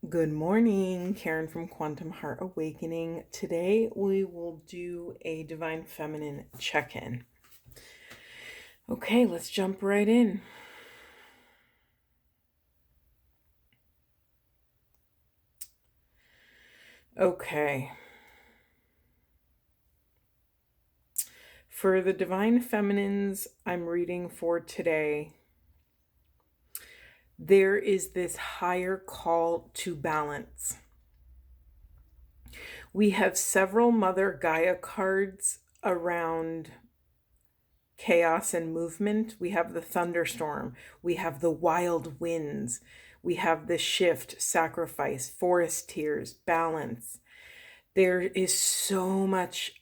Good morning, Karen from Quantum Heart Awakening. Today we will do a Divine Feminine check-in. Okay, let's jump right in. Okay. For the Divine Feminines I'm reading for today, there is this higher call to balance. We have several Mother Gaia cards around chaos and movement. We have the thunderstorm. We have the wild winds. We have the shift, sacrifice, forest tears, balance. There is so much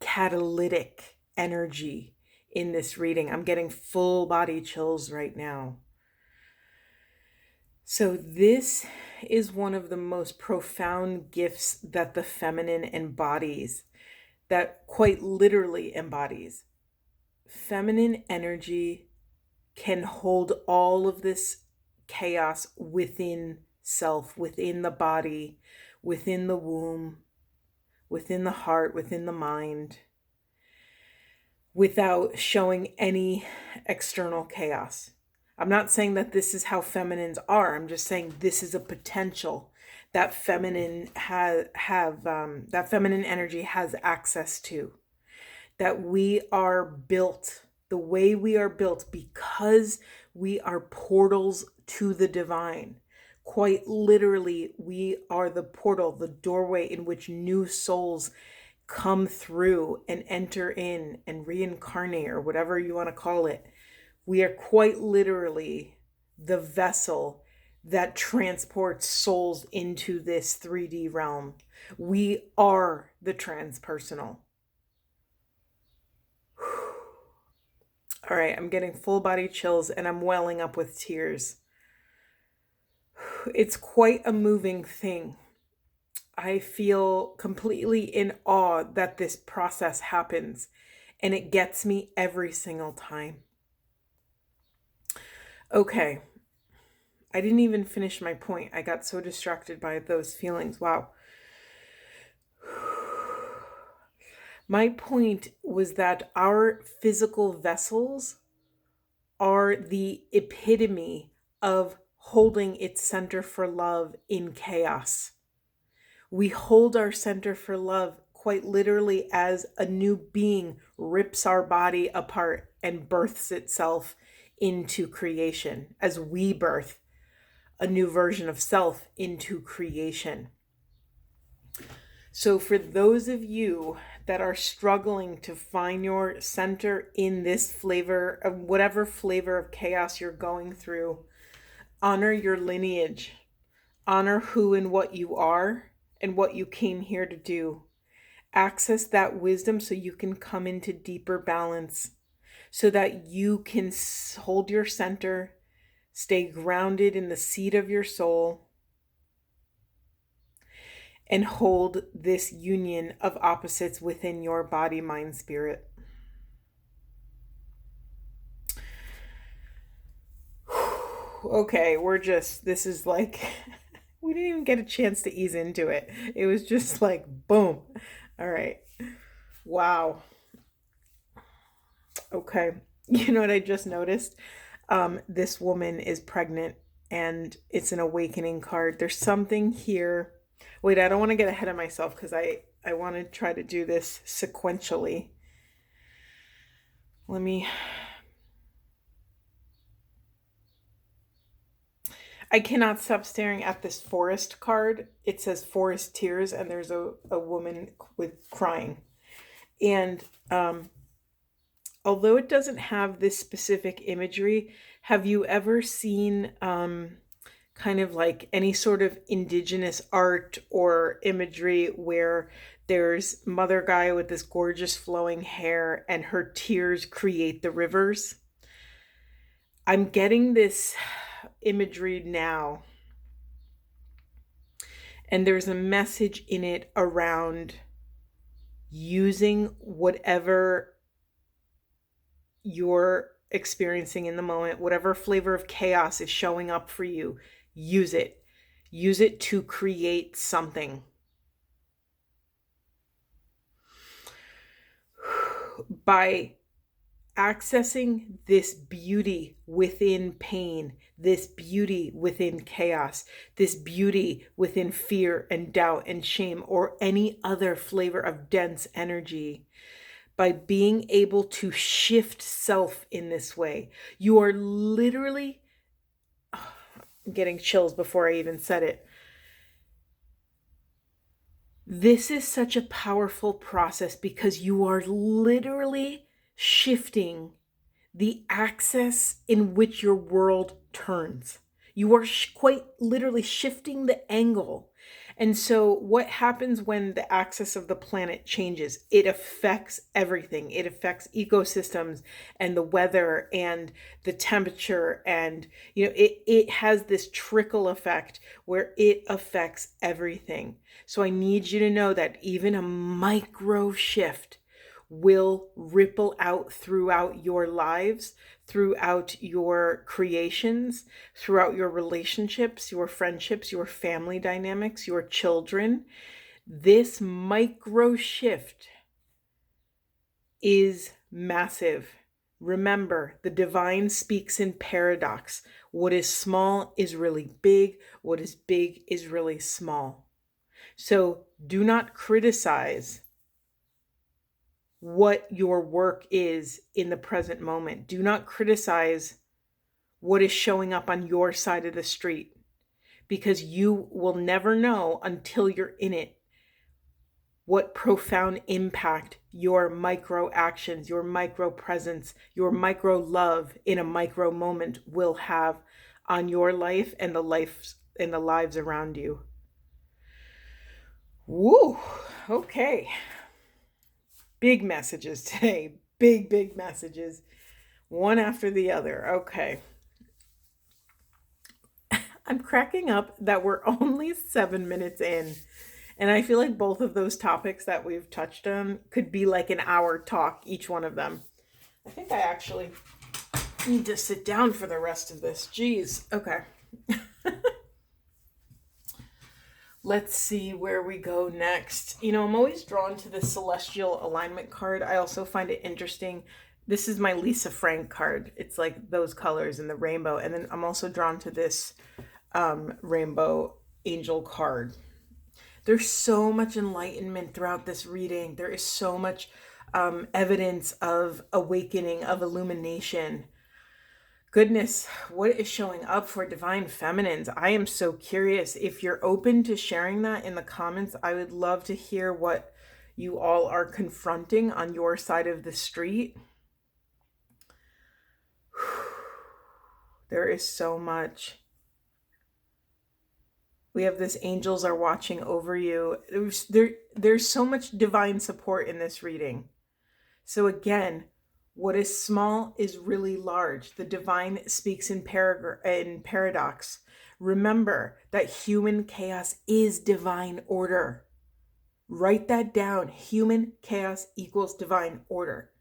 catalytic energy in this reading. I'm getting full body chills right now. So this is one of the most profound gifts that the feminine embodies, that quite literally embodies. Feminine energy can hold all of this chaos within self, within the body, within the womb, within the heart, within the mind, without showing any external chaos. I'm not saying that this is how feminines are. I'm just saying this is a potential that feminine that feminine energy has access to. That we are built the way we are built because we are portals to the divine. Quite literally, we are the portal, the doorway in which new souls come through and enter in and reincarnate, or whatever you want to call it. We are quite literally the vessel that transports souls into this 3D realm. We are the transpersonal. All right, I'm getting full body chills and I'm welling up with tears. It's quite a moving thing. I feel completely in awe that this process happens, and it gets me every single time. Okay, I didn't even finish my point. I got so distracted by those feelings. Wow. My point was that our physical vessels are the epitome of holding its center for love in chaos. We hold our center for love quite literally as a new being rips our body apart and births itself into creation, as we birth a new version of self into creation. So for those of you that are struggling to find your center in this flavor of whatever flavor of chaos you're going through, honor your lineage, honor who and what you are and what you came here to do. Access that wisdom so you can come into deeper balance, so that you can hold your center, stay grounded in the seat of your soul, and hold this union of opposites within your body, mind, spirit. Okay, this is like, we didn't even get a chance to ease into it. It was just like, boom. All right. Wow. Okay. You know what I just noticed? This woman is pregnant and it's an awakening card. There's something here. Wait, I don't want to get ahead of myself because I want to try to do this sequentially. I cannot stop staring at this forest card. It says forest tears and there's a woman with crying. And although it doesn't have this specific imagery, have you ever seen kind of like any sort of indigenous art or imagery where there's Mother Gaia with this gorgeous flowing hair and her tears create the rivers? I'm getting this imagery now, and there's a message in it around using whatever you're experiencing in the moment, whatever flavor of chaos is showing up for you, use it. Use it to create something. By accessing this beauty within pain, this beauty within chaos, this beauty within fear and doubt and shame, or any other flavor of dense energy, by being able to shift self in this way, you are literally, I'm getting chills before I even said it. This is such a powerful process because you are literally shifting the axis in which your world turns. You are quite literally shifting the angle. And so, what happens when the axis of the planet changes? It affects everything. It affects ecosystems and the weather and the temperature. And, it has this trickle effect where it affects everything. So, I need you to know that even a micro shift will ripple out throughout your lives, throughout your creations, throughout your relationships, your friendships, your family dynamics, your children. This micro shift is massive. Remember, the divine speaks in paradox. What is small is really big. What is big is really small. So do not criticize what your work is in the present moment. Do not criticize what is showing up on your side of the street, because you will never know until you're in it what profound impact your micro actions, your micro presence, your micro love in a micro moment will have on your life and the lives around you. Woo! Okay. Big messages today. Big messages. One after the other. Okay. I'm cracking up that we're only 7 minutes in. And I feel like both of those topics that we've touched on could be like an hour talk, each one of them. I think I actually need to sit down for the rest of this. Jeez. Okay. Let's see where we go next. I'm always drawn to the celestial alignment card. I also find it interesting. This is my Lisa Frank card. It's like those colors in the rainbow. And then I'm also drawn to this rainbow angel card. There's so much enlightenment throughout this reading. There is so much evidence of awakening, of illumination. Goodness, what is showing up for divine feminines? I am so curious. If you're open to sharing that in the comments, I would love to hear what you all are confronting on your side of the street. There is so much. We have this angels are watching over you. There's so much divine support in this reading. So again, what is small is really large. The divine speaks in paradox. Remember that human chaos is divine order. Write that down. Human chaos equals divine order.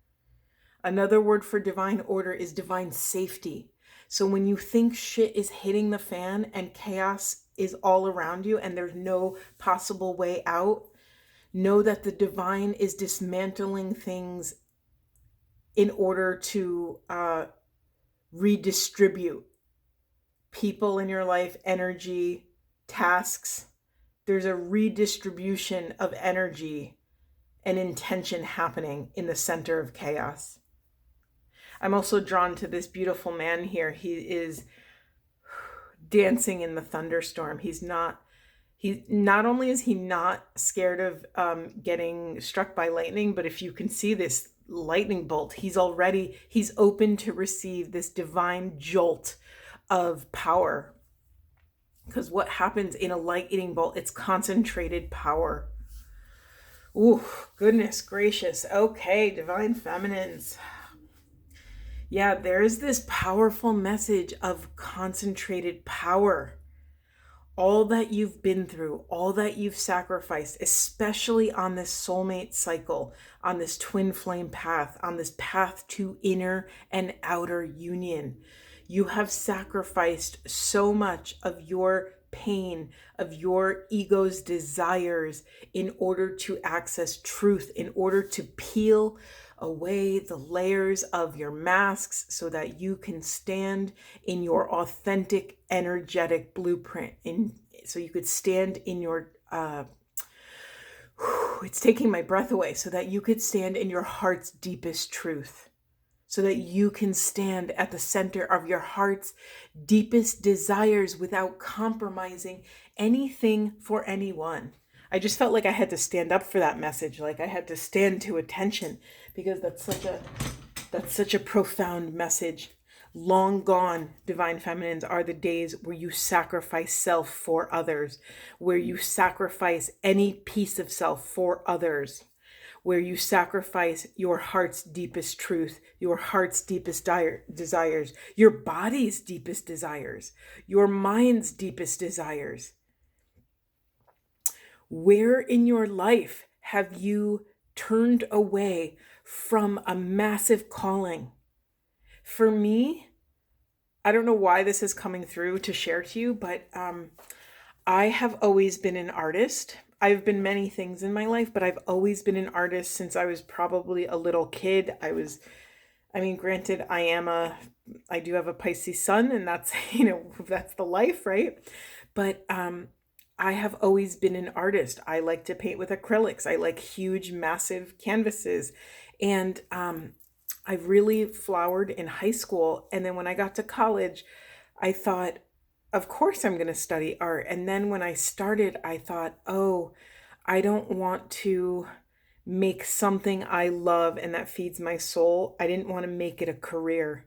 Another word for divine order is divine safety. So when you think shit is hitting the fan and chaos is all around you and there's no possible way out, know that the divine is dismantling things in order to redistribute people in your life, energy, tasks. There's a redistribution of energy and intention happening in the center of chaos. I'm also drawn to this beautiful man here. He is dancing in the thunderstorm. Not only is he not scared of getting struck by lightning, but if you can see this lightning bolt, he's open to receive this divine jolt of power. Because what happens in a lightning bolt, it's concentrated power. Ooh, goodness gracious. Okay, divine feminines. Yeah, there is this powerful message of concentrated power. All that you've been through, all that you've sacrificed, especially on this soulmate cycle, on this twin flame path, on this path to inner and outer union. You have sacrificed so much of your pain, of your ego's desires in order to access truth, in order to peel away the layers of your masks so that you can stand in your authentic energetic blueprint, so you could stand in your it's taking my breath away, so that you could stand in your heart's deepest truth, so that you can stand at the center of your heart's deepest desires without compromising anything for anyone. I just felt like I had to stand up for that message, like I had to stand to attention, because that's such a profound message. Long gone, divine feminines, are the days where you sacrifice self for others, where you sacrifice any piece of self for others, where you sacrifice your heart's deepest truth, your heart's deepest desires, your body's deepest desires, your mind's deepest desires. Where in your life have you turned away from a massive calling? For me, I don't know why this is coming through to share to you, but I have always been an artist. I've been many things in my life, but I've always been an artist since I was probably a little kid. Granted, I do have a Pisces sun, and that's, that's the life, right? But I have always been an artist. I like to paint with acrylics. I like huge, massive canvases. And I really flowered in high school. And then when I got to college, I thought, of course I'm going to study art. And then when I started, I thought, oh, I don't want to make something I love and that feeds my soul. I didn't want to make it a career.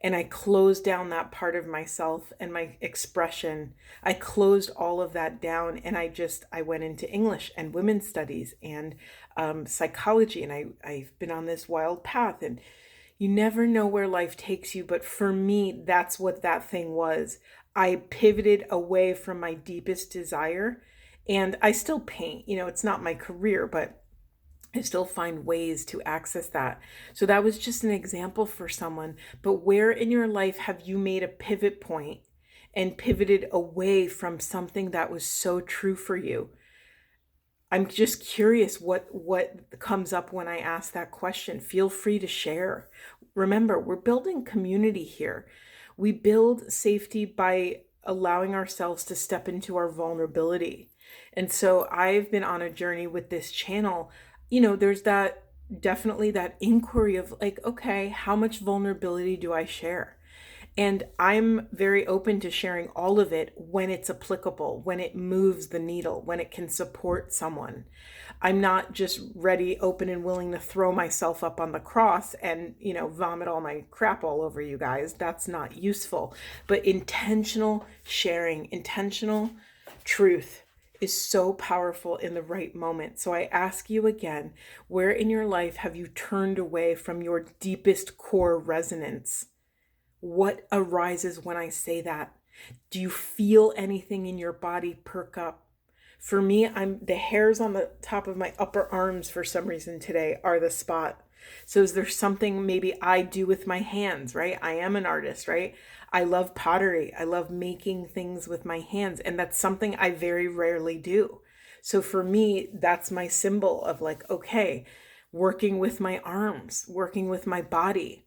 And I closed down that part of myself and my expression. I closed all of that down, and I went into English and women's studies and psychology. And I've been on this wild path, and you never know where life takes you. But for me, that's what that thing was. I pivoted away from my deepest desire, and I still paint. It's not my career, but I still find ways to access that. So that was just an example for someone. But where in your life have you made a pivot point and pivoted away from something that was so true for you? I'm just curious what comes up when I ask that question. Feel free to share. Remember, we're building community here. We build safety by allowing ourselves to step into our vulnerability. And so I've been on a journey with this channel. There's definitely that inquiry of like, okay, how much vulnerability do I share? And I'm very open to sharing all of it when it's applicable, when it moves the needle, when it can support someone. I'm not just ready, open, and willing to throw myself up on the cross and, vomit all my crap all over you guys. That's not useful. But intentional sharing, intentional truth is so powerful in the right moment. So I ask you again, where in your life have you turned away from your deepest core resonance? What arises when I say that? Do you feel anything in your body perk up? For me, the hairs on the top of my upper arms for some reason today are the spot. So is there something maybe I do with my hands, right? I am an artist, right? I love pottery. I love making things with my hands. And that's something I very rarely do. So for me, that's my symbol of like, okay, working with my arms, working with my body.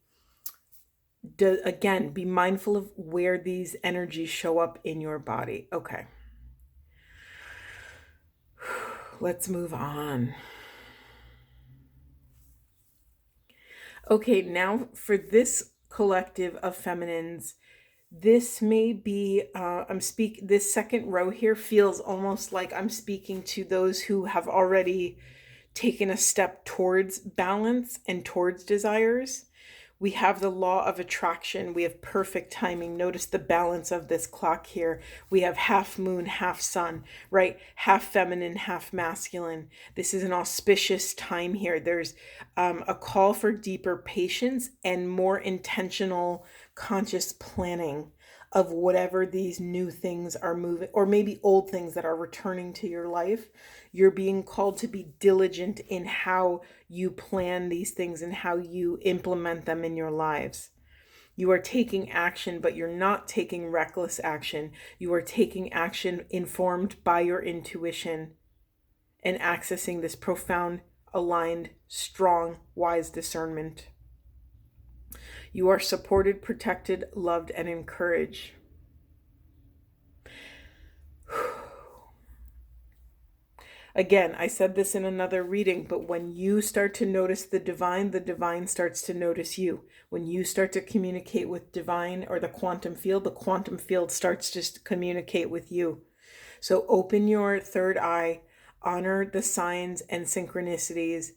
Again, be mindful of where these energies show up in your body. Okay. Let's move on. Okay, now for this collective of feminines, this may be, this second row here feels almost like I'm speaking to those who have already taken a step towards balance and towards desires. We have the law of attraction. We have perfect timing. Notice the balance of this clock here. We have half moon, half sun, right? Half feminine, half masculine. This is an auspicious time here. There's a call for deeper patience and more intentional, conscious planning of whatever these new things are moving, or maybe old things that are returning to your life. You're being called to be diligent in how you plan these things and how you implement them in your lives. You are taking action, but you're not taking reckless action. You are taking action informed by your intuition and accessing this profound, aligned, strong, wise discernment. You are supported, protected, loved, and encouraged. Again, I said this in another reading, but when you start to notice the divine starts to notice you. When you start to communicate with divine or the quantum field starts to communicate with you. So open your third eye, honor the signs and synchronicities,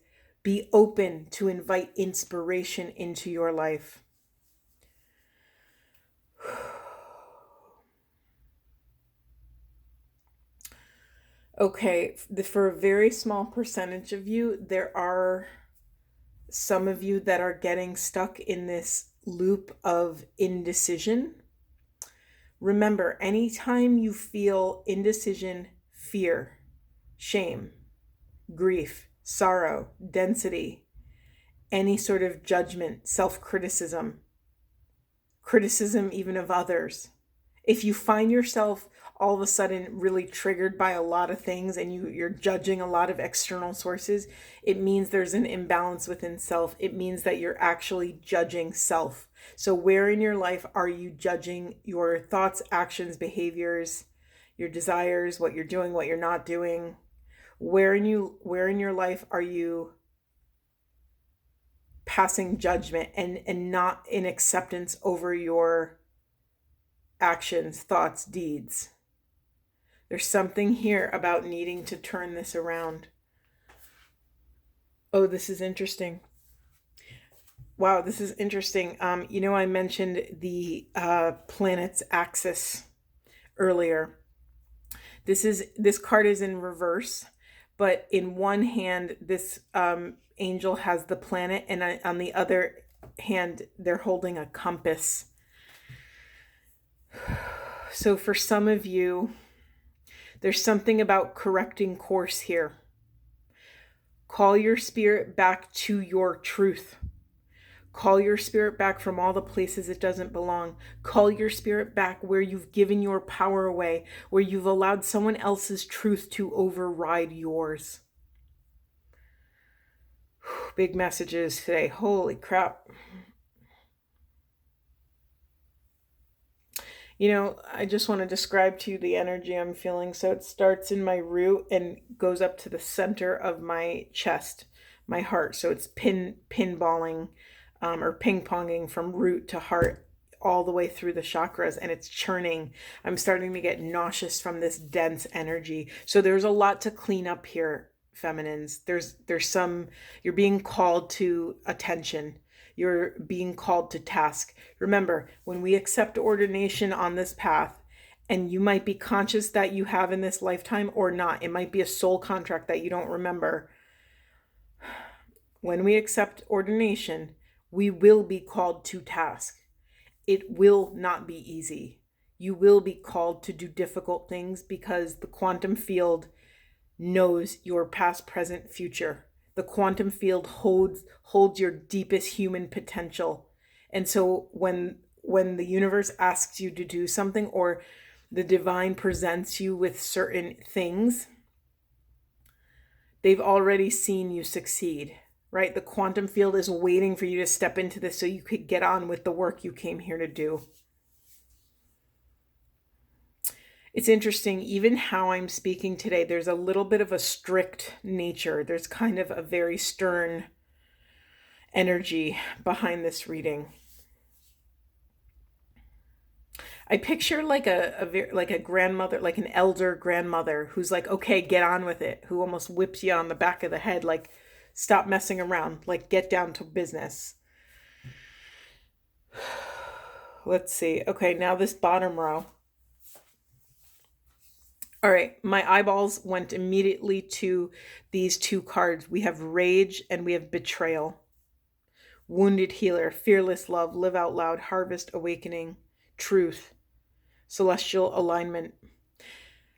be open to invite inspiration into your life. Okay, for a very small percentage of you, there are some of you that are getting stuck in this loop of indecision. Remember, anytime you feel indecision, fear, shame, grief, sorrow, density, any sort of judgment, self-criticism, criticism even of others, if you find yourself all of a sudden really triggered by a lot of things and you're judging a lot of external sources, it means there's an imbalance within self. It means that you're actually judging self. So where in your life are you judging your thoughts, actions, behaviors, your desires, what you're doing, what you're not doing? Where in your life are you passing judgment and not in acceptance over your actions, thoughts, deeds? There's something here about needing to turn this around. Oh, this is interesting. Wow, this is interesting. I mentioned the planet's axis earlier. This card is in reverse, but in one hand, this angel has the planet, and on the other hand, they're holding a compass. So for some of you, there's something about correcting course here. Call your spirit back to your truth. Call your spirit back from all the places it doesn't belong. Call your spirit back where you've given your power away, where you've allowed someone else's truth to override yours. Big messages today. Holy crap. I just want to describe to you the energy I'm feeling. So it starts in my root and goes up to the center of my chest, my heart. So it's pinballing or ping-ponging from root to heart all the way through the chakras, and it's churning. I'm starting to get nauseous from this dense energy. So there's a lot to clean up here, feminines. There's some, you're being called to attention. You're being called to task. Remember, when we accept ordination on this path, and you might be conscious that you have in this lifetime or not, it might be a soul contract that you don't remember. When we accept ordination, we will be called to task. It will not be easy. You will be called to do difficult things because the quantum field knows your past, present, future. The quantum field holds your deepest human potential. And so when the universe asks you to do something, or the divine presents you with certain things, they've already seen you succeed, right? The quantum field is waiting for you to step into this so you could get on with the work you came here to do. It's interesting, even how I'm speaking today, there's a little bit of a strict nature. There's kind of a very stern energy behind this reading. I picture like a grandmother, like an elder grandmother who's like, okay, get on with it, who almost whips you on the back of the head, like, stop messing around, like, get down to business. Let's see. Okay, now this bottom row. All right, my eyeballs went immediately to these two cards. We have rage and we have betrayal. Wounded healer, fearless love, live out loud, harvest, awakening, truth, celestial alignment.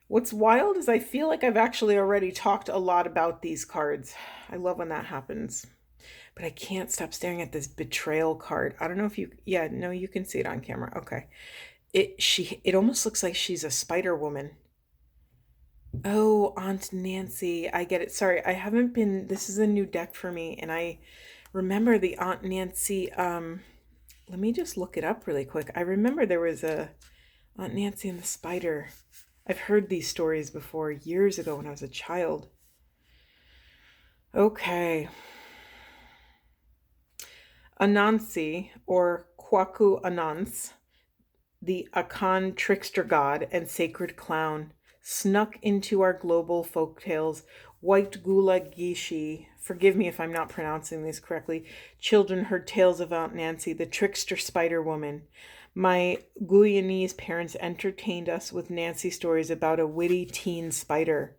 What's wild is I feel like I've actually already talked a lot about these cards. I love when that happens. but I can't stop staring at this betrayal card. I don't know if you, yeah, no, you can see it on camera. Okay. It almost looks like she's a Spider Woman. Oh, Aunt Nancy. I get it. Sorry, I haven't been, this is a new deck for me, and I remember the Aunt Nancy, let me just look it up really quick. I remember there was a Aunt Nancy and the Spider. I've heard these stories before years ago when I was a child. Okay. Anansi, or Kwaku Anans, the Akan trickster god and sacred clown, snuck into our global folktales. White Gula Gishi, forgive me if I'm not pronouncing these correctly, children heard tales of Aunt Nancy, the trickster spider woman. My Guyanese parents entertained us with Nancy stories about a witty teen spider.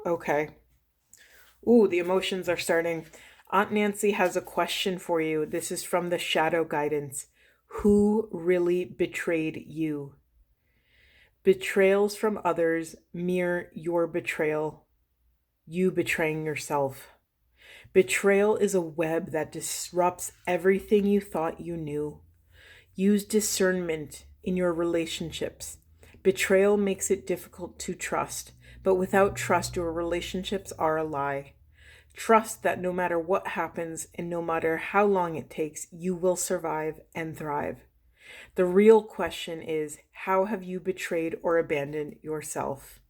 Okay. Ooh, the emotions are starting. Aunt Nancy has a question for you. This is from the Shadow Guidance. Who really betrayed you? Betrayals from others mirror your betrayal, you betraying yourself. Betrayal is a web that disrupts everything you thought you knew. Use discernment in your relationships. Betrayal makes it difficult to trust, but without trust, your relationships are a lie. Trust that no matter what happens and no matter how long it takes, you will survive and thrive. The real question is, how have you betrayed or abandoned yourself?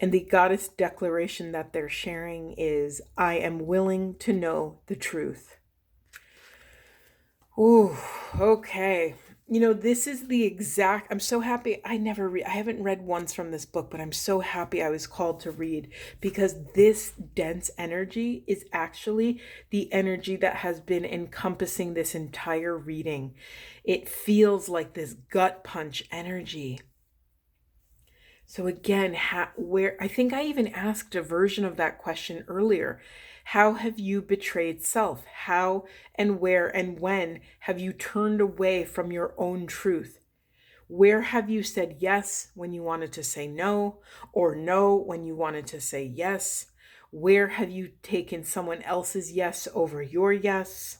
And the goddess declaration that they're sharing is, I am willing to know the truth. Ooh, okay. You know, this is the exact, I'm so happy. I haven't read once from this book, but I'm so happy I was called to read, because this dense energy is actually the energy that has been encompassing this entire reading. It feels like this gut punch energy. So again, where I think I even asked a version of that question earlier. How have you betrayed self? How and where and when have you turned away from your own truth? Where have you said yes when you wanted to say no, or no when you wanted to say yes? Where have you taken someone else's yes over your yes?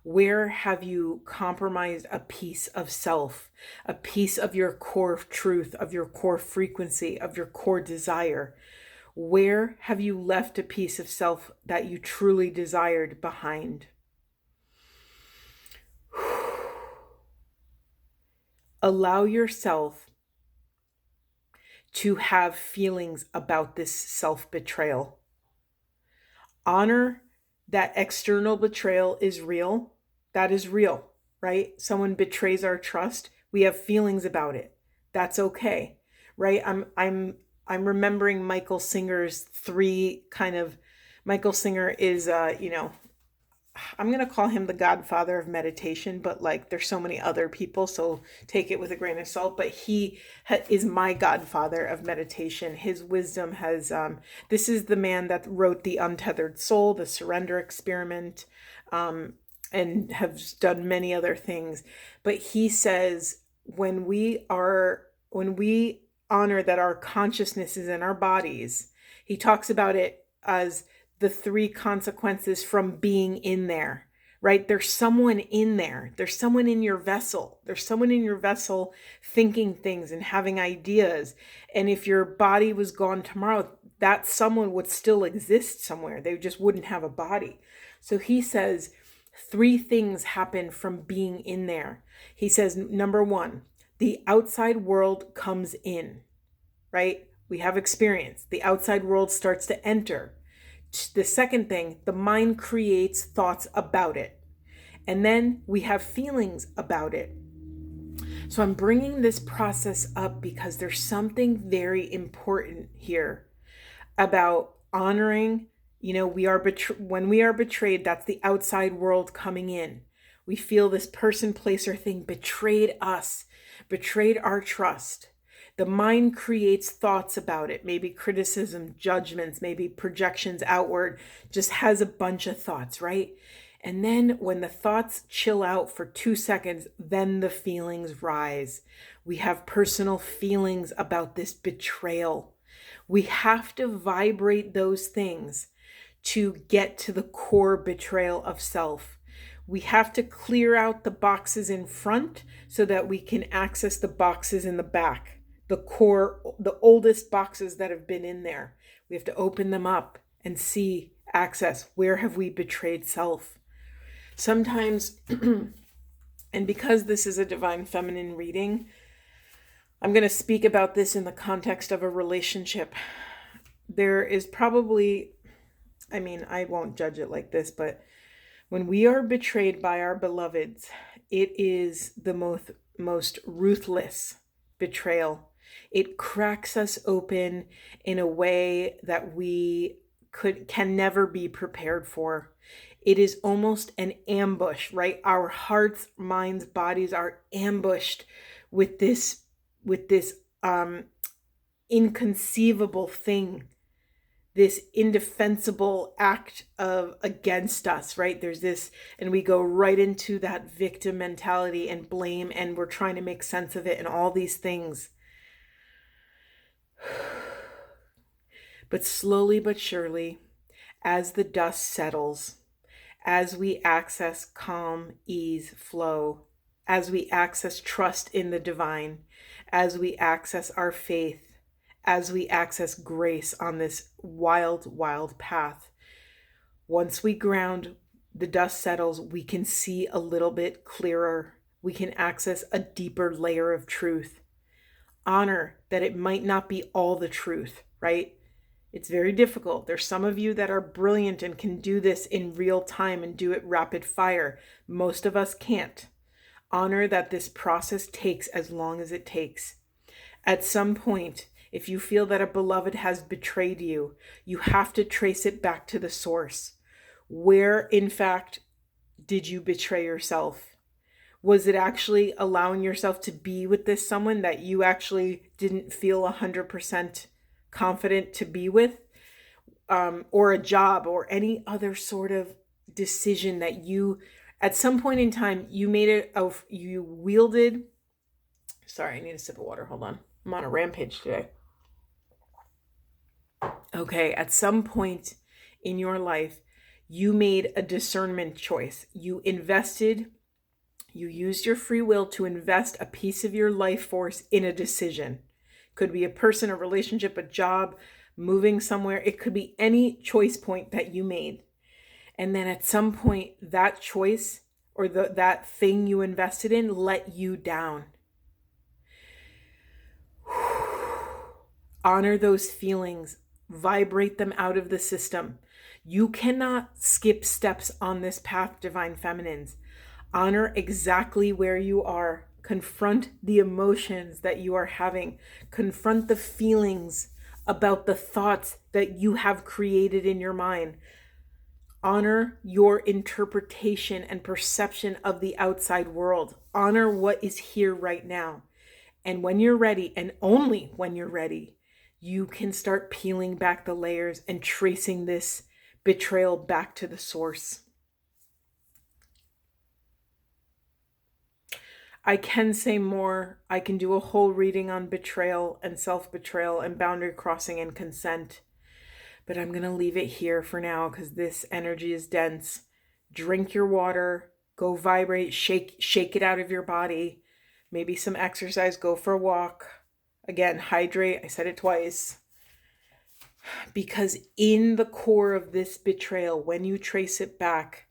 Where have you compromised a piece of self, a piece of your core truth, of your core frequency, of your core desire? Where have you left a piece of self that you truly desired behind? Allow yourself to have feelings about this self-betrayal. Honor that external betrayal is real. That is real, right? Someone betrays our trust. We have feelings about it. That's okay, right? I'm remembering Michael Singer's three kind of. Michael Singer is, I'm going to call him the godfather of meditation, but like there's so many other people, so take it with a grain of salt. But he is my godfather of meditation. His wisdom has, this is the man that wrote The Untethered Soul, The Surrender Experiment, and has done many other things. But he says, when we honor that our consciousness is in our bodies, he talks about it as the three consequences from being in there, right? There's someone in there. There's someone in your vessel. There's someone in your vessel thinking things and having ideas. And if your body was gone tomorrow, that someone would still exist somewhere. They just wouldn't have a body. So he says, three things happen from being in there. He says, number one, the outside world comes in, right? We have experience. The outside world starts to enter. The second thing, the mind creates thoughts about it. And then we have feelings about it. So I'm bringing this process up because there's something very important here about honoring, when we are betrayed, that's the outside world coming in. We feel this person, place, or thing betrayed us, betrayed our trust. The mind creates thoughts about it, maybe criticism, judgments, maybe projections outward, just has a bunch of thoughts, right? And then when the thoughts chill out for 2 seconds, then the feelings rise. We have personal feelings about this betrayal. We have to vibrate those things to get to the core betrayal of self. We have to clear out the boxes in front so that we can access the boxes in the back, the core, the oldest boxes that have been in there. We have to open them up and see, access, where have we betrayed self? Sometimes, and because this is a divine feminine reading, I'm going to speak about this in the context of a relationship. There is probably, I won't judge it like this, but when we are betrayed by our beloveds, it is the most ruthless betrayal. It cracks us open in a way that we can never be prepared for. It is almost an ambush, right? Our hearts, minds, bodies are ambushed with this inconceivable thing, this indefensible act of against us, right? There's this, and we go right into that victim mentality and blame, and we're trying to make sense of it and all these things. But slowly but surely, as the dust settles, as we access calm, ease, flow, as we access trust in the divine, as we access our faith, as we access grace on this wild, wild path, once we ground, the dust settles, we can see a little bit clearer. We can access a deeper layer of truth. Honor that it might not be all the truth, right? It's very difficult. There's some of you that are brilliant and can do this in real time and do it rapid fire. Most of us can't. Honor that this process takes as long as it takes. At some point, if you feel that a beloved has betrayed you, you have to trace it back to the source. Where, in fact, did you betray yourself? Was it actually allowing yourself to be with this someone that you actually didn't feel 100% confident to be with? Or a job or any other sort of decision that you, at some point in time, you made it, you wielded. Sorry, I need a sip of water. Hold on. I'm on a rampage today. Okay, at some point in your life, you made a discernment choice. You used your free will to invest a piece of your life force in a decision. Could be a person, a relationship, a job, moving somewhere. It could be any choice point that you made. And then at some point, that choice or that thing you invested in let you down. Honor those feelings. Vibrate them out of the system. You cannot skip steps on this path, divine feminines. Honor exactly where you are. Confront the emotions that you are having. Confront the feelings about the thoughts that you have created in your mind. Honor your interpretation and perception of the outside world. Honor what is here right now. And when you're ready, and only when you're ready, you can start peeling back the layers and tracing this betrayal back to the source. I can say more. I can do a whole reading on betrayal and self-betrayal and boundary crossing and consent. But I'm going to leave it here for now because this energy is dense. Drink your water. Go vibrate. Shake it out of your body. Maybe some exercise. Go for a walk. Again, hydrate. I said it twice. Because in the core of this betrayal, when you trace it back,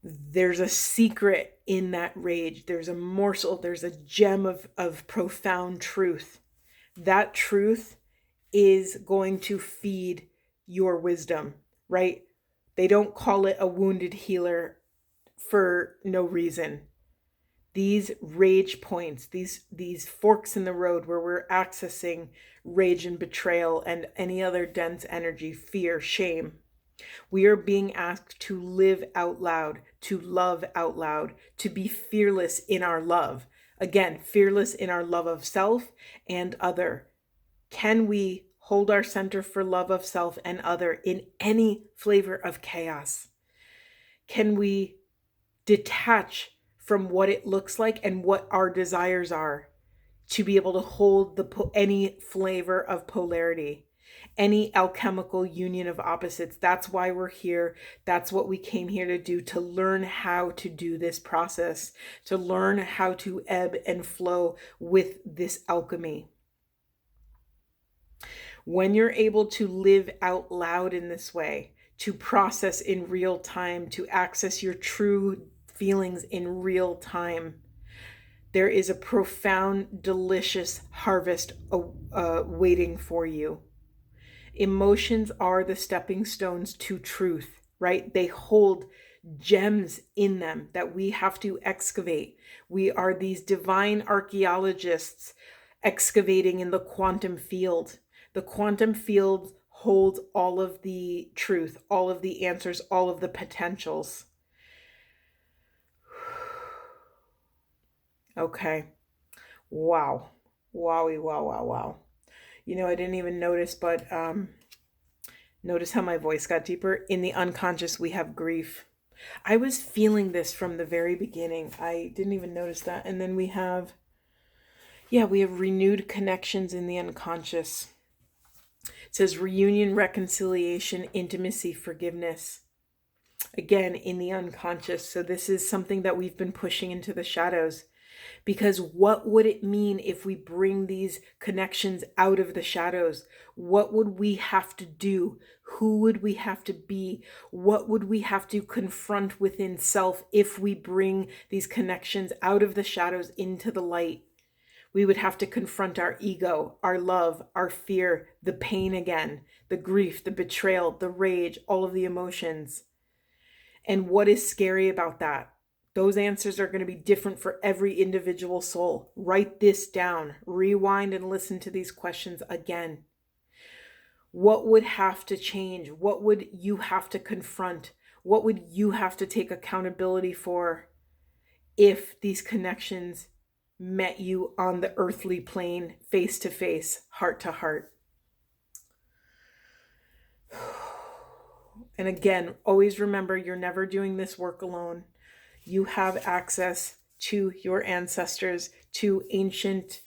there's a secret in that rage. There's a morsel, there's a gem of profound truth. That truth is going to feed your wisdom, right? They don't call it a wounded healer for no reason. These rage points, these forks in the road where we're accessing rage and betrayal and any other dense energy, fear, shame. We are being asked to live out loud, to love out loud, to be fearless in our love. Again, fearless in our love of self and other. Can we hold our center for love of self and other in any flavor of chaos? Can we detach from what it looks like and what our desires are to be able to hold any flavor of polarity, any alchemical union of opposites. That's why we're here. That's what we came here to do, to learn how to do this process, to learn how to ebb and flow with this alchemy. When you're able to live out loud in this way, to process in real time, to access your true feelings in real time, there is a profound, delicious harvest waiting for you. Emotions are the stepping stones to truth, right? They hold gems in them that we have to excavate. We are these divine archaeologists excavating in the quantum field. The quantum field holds all of the truth, all of the answers, all of the potentials. Okay. Wow. Wowie, wow, wow, wow. You know, I didn't even notice, but notice how my voice got deeper. In the unconscious, we have grief. I was feeling this from the very beginning. I didn't even notice that. And then we have renewed connections in the unconscious. It says reunion, reconciliation, intimacy, forgiveness. Again, in the unconscious. So this is something that we've been pushing into the shadows. Because what would it mean if we bring these connections out of the shadows? What would we have to do? Who would we have to be? What would we have to confront within self if we bring these connections out of the shadows into the light? We would have to confront our ego, our love, our fear, the pain again, the grief, the betrayal, the rage, all of the emotions. And what is scary about that? Those answers are going to be different for every individual soul. Write this down. Rewind and listen to these questions again. What would have to change? What would you have to confront? What would you have to take accountability for if these connections met you on the earthly plane, face to face, heart to heart? And again, always remember, you're never doing this work alone. You have access to your ancestors, to ancient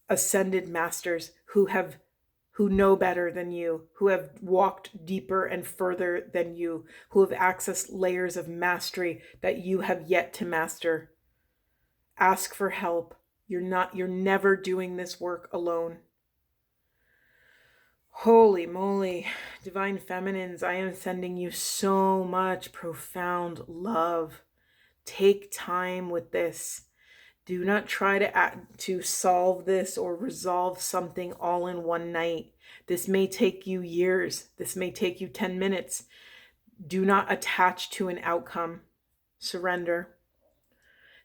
ascended masters who know better than you, who have walked deeper and further than you, who have accessed layers of mastery that you have yet to master. Ask for help. You're never doing this work alone. Holy moly, divine feminines, I am sending you so much profound love. Take time with this. Do not try to solve this or resolve something all in one night. This may take you years. This may take you 10 minutes. Do not attach to an outcome. Surrender.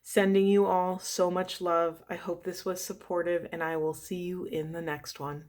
Sending you all so much love. I hope this was supportive, and I will see you in the next one.